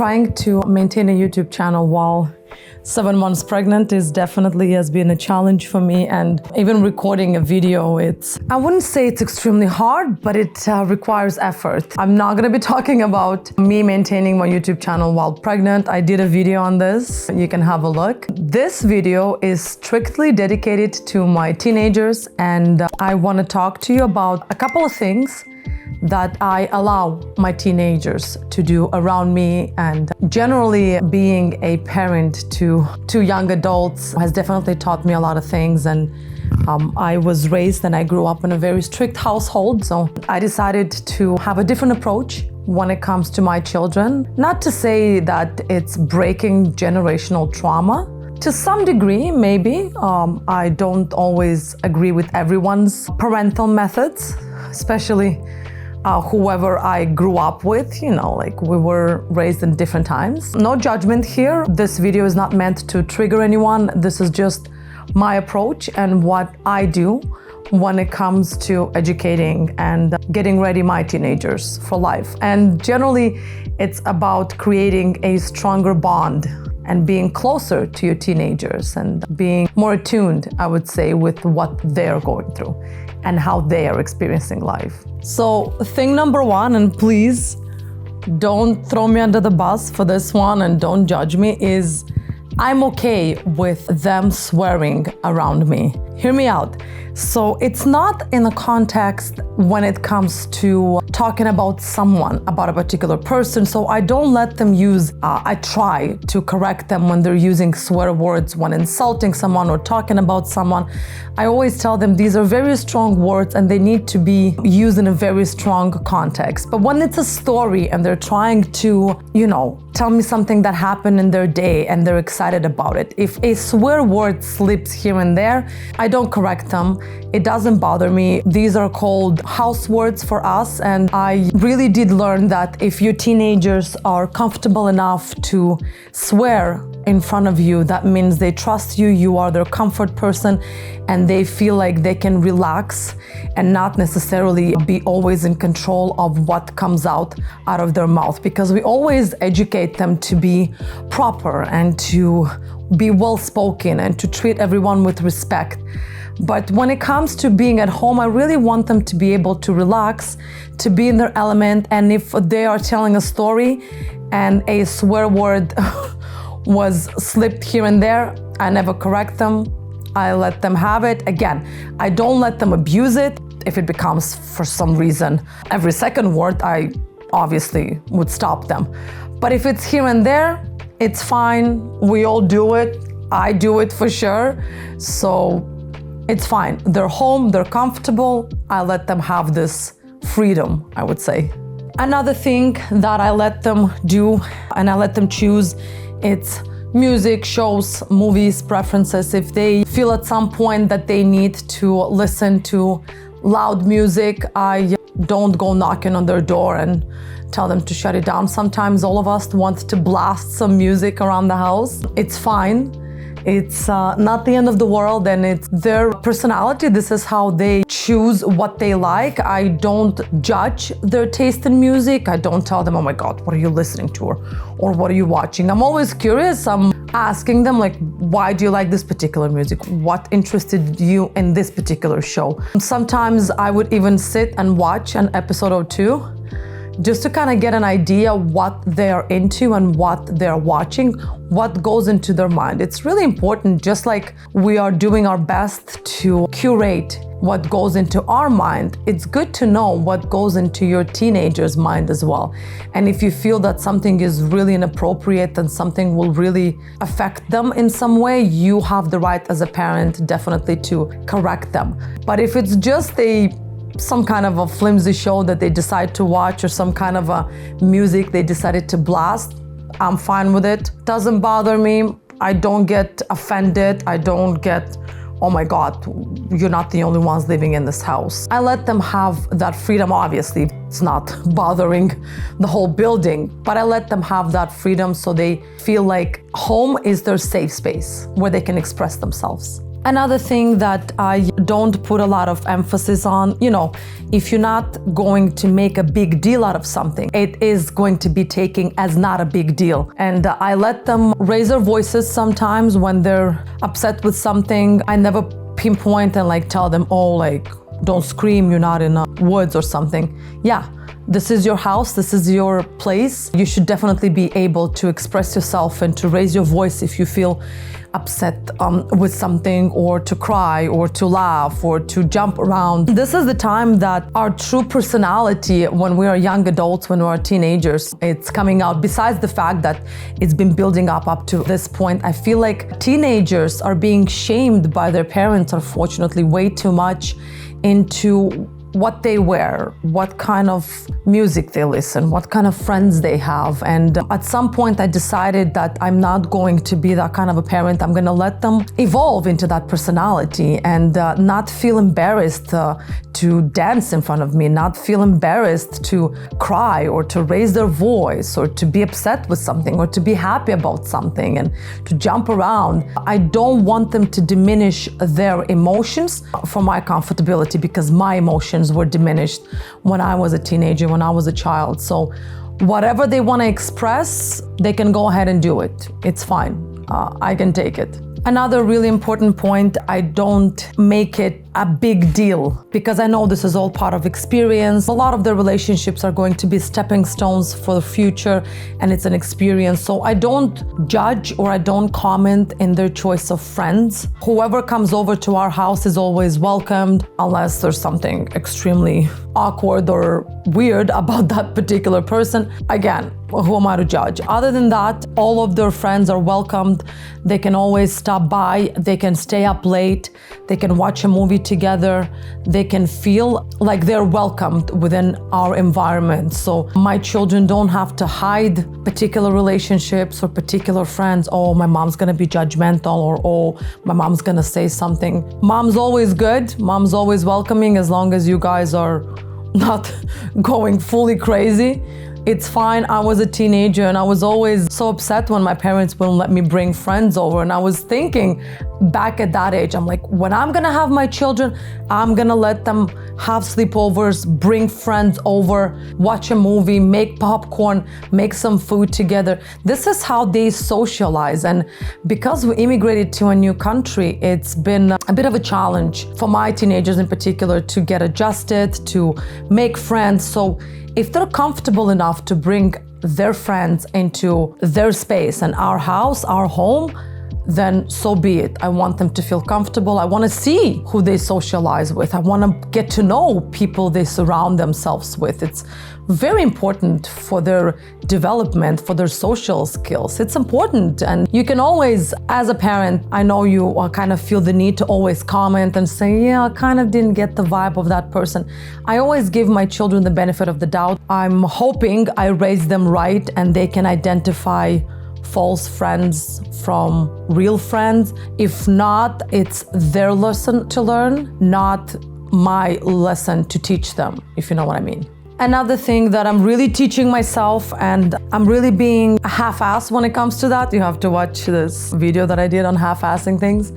Trying to maintain a YouTube channel while 7 months pregnant has been a challenge for me, and even recording a video, I wouldn't say it's extremely hard, but it requires effort. I'm not going to be talking about me maintaining my YouTube channel while pregnant. I did a video on this. You can have a look. This video is strictly dedicated to my teenagers, and I want to talk to you about a couple of things that I allow my teenagers to do around me. And generally, being a parent to two young adults has definitely taught me a lot of things. And I was raised and I grew up in a very strict household. So I decided to have a different approach when it comes to my children. Not to say that it's breaking generational trauma. To some degree, maybe. I don't always agree with everyone's parental methods, especially whoever I grew up with, we were raised in different times. No judgment here. This video is not meant to trigger anyone. This is just my approach and what I do when it comes to educating and getting ready my teenagers for life. And generally, it's about creating a stronger bond and being closer to your teenagers and being more attuned, I would say, with what they're going through and how they are experiencing life. So thing number one, and please don't throw me under the bus for this one and don't judge me, is I'm okay with them swearing around me. Hear me out. So it's not in the context when it comes to talking about someone, about a particular person. So I don't let them use, I try to correct them when they're using swear words, when insulting someone or talking about someone. I always tell them these are very strong words and they need to be used in a very strong context. But when it's a story and they're trying to, tell me something that happened in their day and they're excited about it, if a swear word slips here and there, I don't correct them. It doesn't bother me. These are called house words for us. And I really did learn that if your teenagers are comfortable enough to swear in front of you, that means they trust you, you are their comfort person, and they feel like they can relax and not necessarily be always in control of what comes out of their mouth. Because we always educate them to be proper and to be well-spoken and to treat everyone with respect. But when it comes to being at home, I really want them to be able to relax, to be in their element. And if they are telling a story and a swear word was slipped here and there, I never correct them. I let them have it. Again, I don't let them abuse it. If it becomes, for some reason, every second word, I obviously would stop them. But if it's here and there, it's fine. We all do it. I do it for sure. So it's fine. They're home, they're comfortable. I let them have this freedom, I would say. Another thing that I let them do and I let them choose, it's music, shows, movies, preferences. If they feel at some point that they need to listen to loud music, I don't go knocking on their door and tell them to shut it down. Sometimes all of us want to blast some music around the house. It's fine. It's not the end of the world, and it's their personality. This is how they choose what they like. I don't judge their taste in music. I don't tell them, oh my God, what are you listening to? Or what are you watching? I'm always curious. I'm asking them, why do you like this particular music? What interested you in this particular show? Sometimes I would even sit and watch an episode or two, just to kind of get an idea what they're into and what they're watching, what goes into their mind. It's really important, just like we are doing our best to curate what goes into our mind, it's good to know what goes into your teenager's mind as well. And if you feel that something is really inappropriate and something will really affect them in some way, you have the right as a parent definitely to correct them. But if it's just some kind of a flimsy show that they decide to watch or some kind of a music they decided to blast, I'm fine with it. Doesn't bother me. I don't get offended. I don't get, oh my God, you're not the only ones living in this house. I let them have that freedom. Obviously, it's not bothering the whole building, but I let them have that freedom so they feel like home is their safe space where they can express themselves. Another thing that I don't put a lot of emphasis on, if you're not going to make a big deal out of something, it is going to be taken as not a big deal. And I let them raise their voices sometimes when they're upset with something. I never pinpoint and tell them, don't scream, you're not in the woods or something. Yeah, this is your house, this is your place. You should definitely be able to express yourself and to raise your voice if you feel upset with something, or to cry, or to laugh, or to jump around. This is the time that our true personality, when we are young adults, when we are teenagers, it's coming out. Besides the fact that it's been building up to this point, I feel like teenagers are being shamed by their parents, unfortunately, way too much into what they wear, what kind of music they listen, what kind of friends they have. And at some point I decided that I'm not going to be that kind of a parent. I'm going to let them evolve into that personality and not feel embarrassed to dance in front of me, not feel embarrassed to cry or to raise their voice or to be upset with something or to be happy about something and to jump around. I don't want them to diminish their emotions for my comfortability, because my emotions were diminished when I was a teenager, when I was a child. So whatever they want to express, they can go ahead and do it. It's fine. I can take it. Another really important point, I don't make it a big deal, because I know this is all part of experience. A lot of the relationships are going to be stepping stones for the future, and it's an experience. So I don't judge or I don't comment in their choice of friends. Whoever comes over to our house is always welcomed, unless there's something extremely awkward or weird about that particular person. Again, who am I to judge? Other than that, all of their friends are welcomed. They can always stop by. They can stay up late. They can watch a movie together. They can feel like they're welcomed within our environment. So my children don't have to hide particular relationships or particular friends. Oh, my mom's gonna be judgmental, or oh, my mom's gonna say something. Mom's always good. Mom's always welcoming, as long as you guys are not going fully crazy. It's fine. I was a teenager and I was always so upset when my parents wouldn't let me bring friends over. And I was thinking back at that age, I'm like, when I'm gonna have my children, I'm gonna let them have sleepovers, bring friends over, watch a movie, make popcorn, make some food together. This is how they socialize. And because we immigrated to a new country, it's been a bit of a challenge for my teenagers in particular to get adjusted, to make friends. So if they're comfortable enough to bring their friends into their space and our house, our home, then so be it. I want them to feel comfortable. I want to see who they socialize with. I want to get to know people they surround themselves with. It's very important for their development, for their social skills. It's important. And you can always, as a parent, I know you kind of feel the need to always comment and say, yeah, I kind of didn't get the vibe of that person. I always give my children the benefit of the doubt. I'm hoping I raise them right and they can identify false friends from real friends. If not, it's their lesson to learn, not my lesson to teach them, if you know what I mean. Another thing that I'm really teaching myself, and I'm really being a half-ass when it comes to that. You have to watch this video that I did on half-assing things.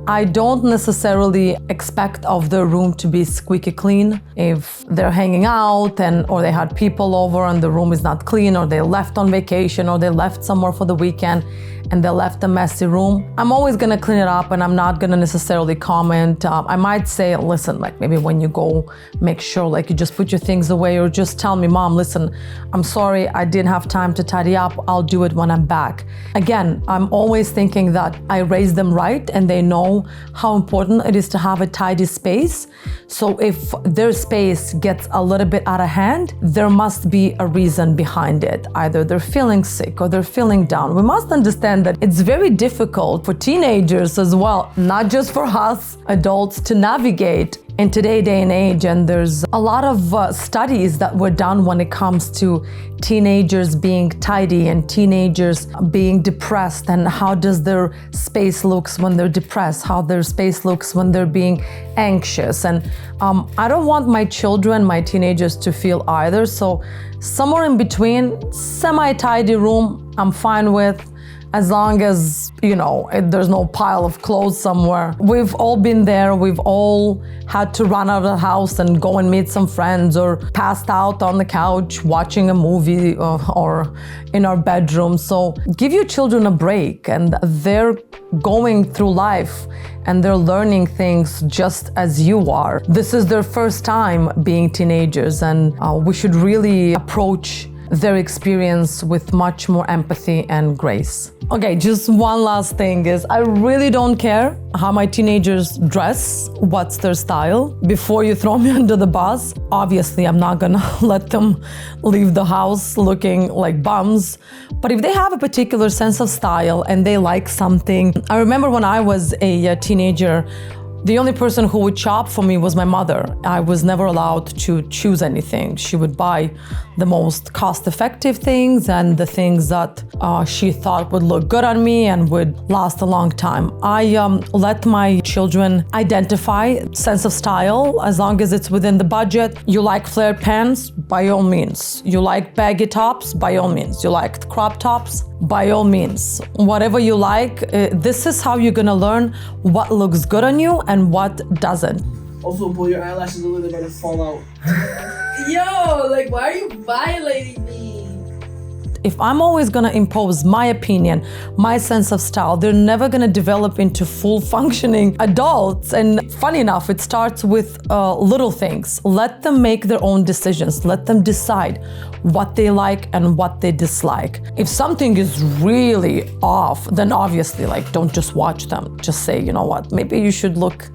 I don't necessarily expect of the room to be squeaky clean. If they're hanging out or they had people over and the room is not clean, or they left on vacation, or they left somewhere for the weekend and they left a messy room, I'm always gonna clean it up, and I'm not gonna necessarily comment. I might say, listen, maybe when you go, make sure you just put your things away, or just tell me, Mom, listen, I'm sorry, I didn't have time to tidy up. I'll do it when I'm back. Again, I'm always thinking that I raised them right and they know how important it is to have a tidy space. So if their space gets a little bit out of hand, there must be a reason behind it. Either they're feeling sick or they're feeling down. We must understand that it's very difficult for teenagers as well, not just for us adults, to navigate in today's day and age. And there's a lot of studies that were done when it comes to teenagers being tidy and teenagers being depressed, and how does their space looks when they're depressed, how their space looks when they're being anxious. And I don't want my children, my teenagers, to feel either. So somewhere in between, semi-tidy room, I'm fine with. as long as, there's no pile of clothes somewhere. We've all been there. We've all had to run out of the house and go and meet some friends, or passed out on the couch watching a movie or in our bedroom. So give your children a break, and they're going through life and they're learning things just as you are. This is their first time being teenagers, and we should really approach their experience with much more empathy and grace. Okay, just one last thing is, I really don't care how my teenagers dress, what's their style. Before you throw me under the bus, obviously I'm not gonna let them leave the house looking like bums. But if they have a particular sense of style and they like something, I remember when I was a teenager, the only person who would shop for me was my mother. I was never allowed to choose anything. She would buy the most cost-effective things and the things that she thought would look good on me and would last a long time. I let my children identify sense of style as long as it's within the budget. You like flared pants? By all means. You like baggy tops? By all means. You like crop tops? By all means. Whatever you like, this is how you're gonna learn what looks good on you and what doesn't. Also, boy, your eyelashes are literally gonna fall out. Yo, like, why are you violating me? If I'm always gonna impose my opinion, my sense of style, they're never gonna develop into full functioning adults. And funny enough, it starts with little things. Let them make their own decisions. Let them decide what they like and what they dislike. If something is really off, then obviously, don't just watch them. Just say, you know what, maybe you should look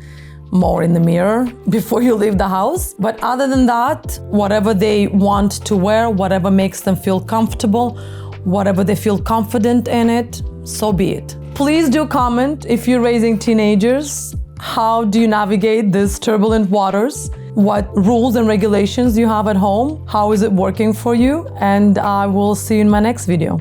more in the mirror before you leave the house. But other than that, whatever they want to wear, whatever makes them feel comfortable, whatever they feel confident in it, so be it. Please do comment if you're raising teenagers. How do you navigate these turbulent waters? What rules and regulations you have at home? How is it working for you? And I will see you in my next video.